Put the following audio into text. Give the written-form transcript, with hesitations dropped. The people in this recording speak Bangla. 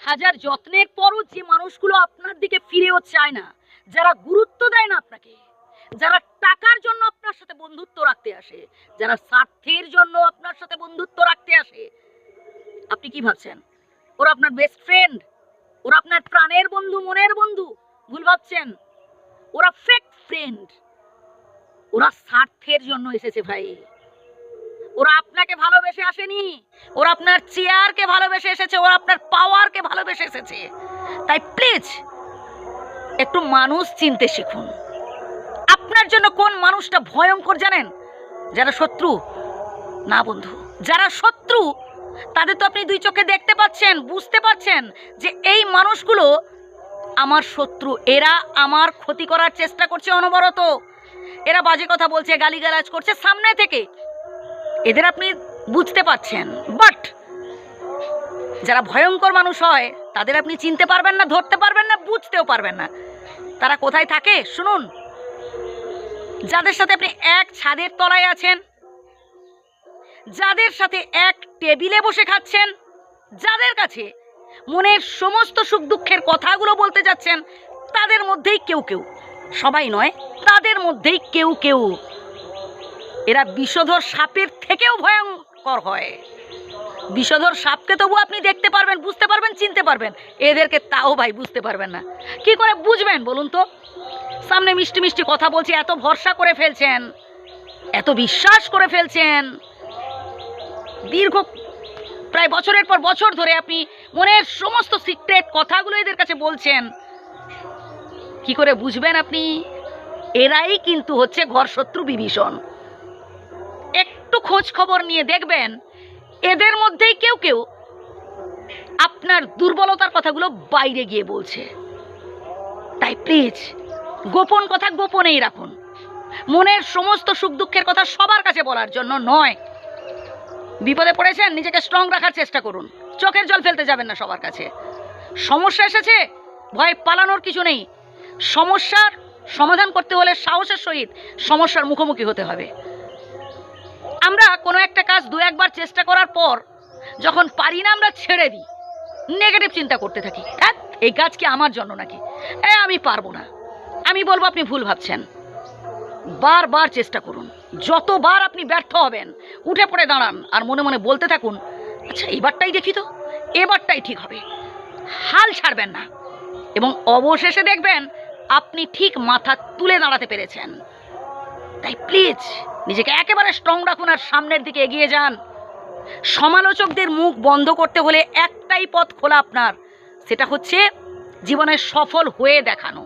হাজার যত্নের পরও যে মানুষগুলো আপনার দিকে ফিরেও চায় না, যারা গুরুত্ব দেয় না আপনাকে, যারা টাকার জন্য আপনার সাথে বন্ধুত্ব রাখতে আসে, যারা স্বার্থের জন্য আপনার সাথে বন্ধুত্ব রাখতে আসে, আপনি কি ভাবছেন ওরা আপনার বেস্ট ফ্রেন্ড? ওরা আপনার প্রাণের বন্ধু, মনের বন্ধু? ভুল ভাবছেন। ওরা ফেক ফ্রেন্ড। ওরা স্বার্থের জন্য এসেছে ভাই। ওরা আপনাকে ভালোবেসে আসেনি, ওরা আপনার চেয়ারকে ভালোবেসে এসেছে, ওরা আপনার পাওয়ারকে ভালোবেসে এসেছে। তাই প্লিজ একটু মানুষ চিনতে শিখুন। আপনার জন্য কোন মানুষটা ভয়ঙ্কর জানেন? যারা শত্রু না বন্ধু, যারা শত্রু তাদের তো আপনি দুই চোখে দেখতে পাচ্ছেন, বুঝতে পারছেন যে এই মানুষগুলো আমার শত্রু, এরা আমার ক্ষতি করার চেষ্টা করছে অনবরত, এরা বাজে কথা বলছে, গালিগালাজ করছে সামনে থেকে, এদের আপনি বুঝতে পারছেন। বাট যারা ভয়ঙ্কর মানুষ হয় তাদের আপনি চিনতে পারবেন না, ধরতে পারবেন না, বুঝতেও পারবেন না তারা কোথায় থাকে। শুনুন, যাদের সাথে আপনি এক ছাদের তলায় আছেন, যাদের সাথে এক টেবিলে বসে খাচ্ছেন, যাদের কাছে মনের সমস্ত সুখ দুঃখের কথাগুলো বলতে যাচ্ছেন, তাদের মধ্যেই কেউ কেউ, সবাই নয়, তাদের মধ্যেই কেউ কেউ এরা বিষধর সাপের থেকেও ভয়ঙ্কর হয়। বিষধর সাপকে তবু আপনি দেখতে পারবেন, বুঝতে পারবেন, চিনতে পারবেন, এদেরকে তাও ভাই বুঝতে পারবেন না। কি করে বুঝবেন বলুন তো? সামনে মিষ্টি মিষ্টি কথা বলছে, এত ভরসা করে ফেলছেন, এত বিশ্বাস করে ফেলছেন, দীর্ঘ প্রায় বছরের পর বছর ধরে আপনি মনের সমস্ত সিক্রেট কথাগুলো এদের কাছে বলছেন। কি করে বুঝবেন আপনি? এরাই কিন্তু হচ্ছে ঘর শত্রু বিভীষণ। একটু খোঁজ খবর নিয়ে দেখবেন এদের মধ্যেই কেউ কেউ আপনার দুর্বলতার কথাগুলো বাইরে গিয়ে বলছে। তাই প্লিজ গোপন কথা গোপনেই রাখুন। মনের সমস্ত সুখ দুঃখের কথা সবার কাছে বলার জন্য নয়। বিপদে পড়েছেন, নিজেকে স্ট্রং রাখার চেষ্টা করুন, চোখের জল ফেলতে যাবেন না সবার কাছে। সমস্যা এসেছে, ভয় পালানোর কিছু নেই। সমস্যার সমাধান করতে হলে সাহসের সহিত সমস্যার মুখোমুখি হতে হবে। আমরা কোনো একটা কাজ দু একবার চেষ্টা করার পর যখন পারি না আমরা ছেড়ে দিই, নেগেটিভ চিন্তা করতে থাকি, এই কাজ কি আমার জন্য নাকি, আমি পারবো না। আমি বলবো আপনি ভুল ভাবছেন। বারবার চেষ্টা করুন, যতবার আপনি ব্যর্থ হবেন উঠে পড়ে দাঁড়ান আর মনে মনে বলতে থাকুন, আচ্ছা এবারটাই দেখি তো, এবারটাই ঠিক হবে। হাল ছাড়বেন না এবং অবশেষে দেখবেন আপনি ঠিক মাথা তুলে দাঁড়াতে পেরেছেন। তাই প্লিজ নিজেকে একেবারে স্ট্রং রাখুন আর সামনের দিকে এগিয়ে যান। সমালোচকদের মুখ বন্ধ করতে হলে একটাই পথ খোলা আপনার, সেটা হচ্ছে জীবনে সফল হয়ে দেখানো।